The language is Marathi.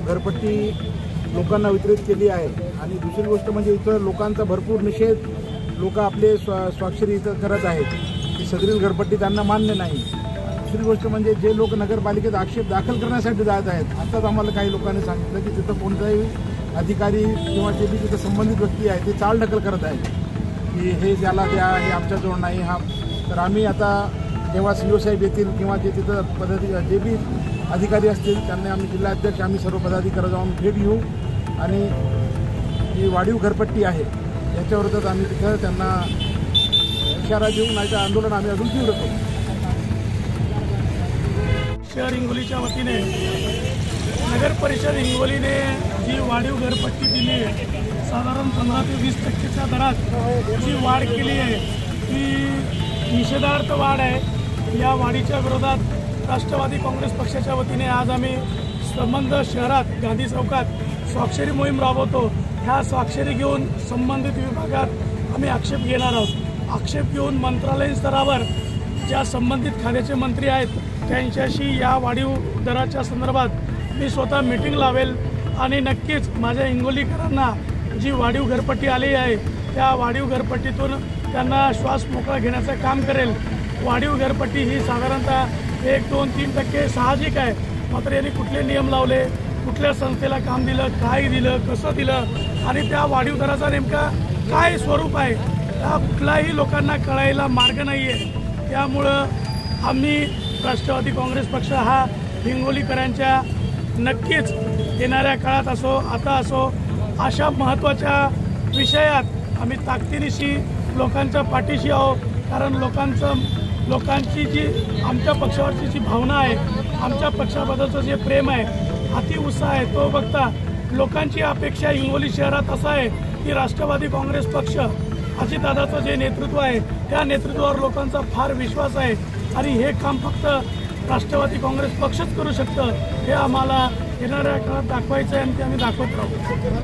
घरपट्टी लोकांना वितरित केली आहे आणि दुसरी गोष्ट म्हणजे इतर लोकांचा भरपूर निषेध लोक आपले स्वाक्षरी इथं करत आहेत की सदरील घरपट्टी त्यांना मान्य नाही। दुसरी गोष्ट म्हणजे जे लोक नगरपालिकेत आक्षेप दाखल करण्यासाठी जात आहेत, आताच आम्हाला काही लोकांनी सांगितलं की तिथं कोणताही अधिकारी किंवा जे बी तिथं संबंधित व्यक्ती आहे ते चालढकल करत आहेत की हे ज्याला द्या, हे आमच्याजवळ नाही हा। तर आम्ही आता जेव्हा CO साहेब येतील किंवा जे तिथं जे बी अधिकारी असतील त्यांना आम्ही जिल्हाध्यक्ष आम्ही सर्व पदाधिकारी जाऊन भेट घेऊ आणि जी वाढीव घरपट्टी आहे याच्याविरोधात आम्ही तिथं त्यांना इशारा देऊ, नाहीतर आंदोलन आम्ही अजून तीव्र करू। शहर हिंगोलीच्या वतीने नगर परिषद हिंगोलीने जी वाढीव घरपट्टी दिली आहे, साधारण 15 ते 20% दरात जी वाढ केली आहे ती निषेधार्थ वाढ आहे। या वाढीच्या विरोधात राष्ट्रवादी काँग्रेस पक्षाच्या वतीने आज आम्ही संबंध शहरात गांधी चौकात स्वाक्षरी मोहीम राबवतो। ह्या स्वाक्षरी घेऊन संबंधित विभागात आम्ही आक्षेप घेणार आहोत। आक्षेप घेऊन मंत्रालयीन स्तरावर ज्या संबंधित खात्याचे मंत्री आहेत त्यांच्याशी या वाढीव दराच्या संदर्भात मी स्वतः मीटिंग लावेल आणि नक्कीच माझ्या हिंगोलीकरांना जी वाढीव घरपट्टी आली आहे त्या वाढीव घरपट्टीतून त्यांना श्वास मोकळा घेण्याचं काम करेल। वाढीव घरपट्टी ही साधारणतः 1, 2, 3% साहजिक आहे, मात्र यांनी कुठले नियम लावले, कुठल्या संस्थेला काम दिलं, काय दिलं, कसं दिलं आणि त्या वाढीव दराचा नेमका काय स्वरूप आहे हा कुठलाही लोकांना कळायला मार्ग नाही आहे। त्यामुळं आम्ही राष्ट्रवादी काँग्रेस पक्ष हा हिंगोलीकरांच्या नक्कीच येणाऱ्या काळात असो आता असो अशा महत्त्वाच्या विषयात आम्ही ताकदीनिशी लोकांच्या पाठीशी आहोत। कारण लोकांची जी आमच्या पक्षावरची जी भावना आहे, आमच्या पक्षाबद्दलचं जे प्रेम आहे, अति उत्साह आहे, तो बघता लोकांची अपेक्षा हिंगोली शहरात असं आहे की राष्ट्रवादी काँग्रेस पक्ष अजितदादाचं जे नेतृत्व आहे त्या नेतृत्वावर लोकांचा फार विश्वास आहे आणि हे काम फक्त राष्ट्रवादी काँग्रेस पक्षच करू शकतं हे आम्हाला येणाऱ्या काळात दाखवायचं आहे आणि ते आम्ही दाखवत राहू।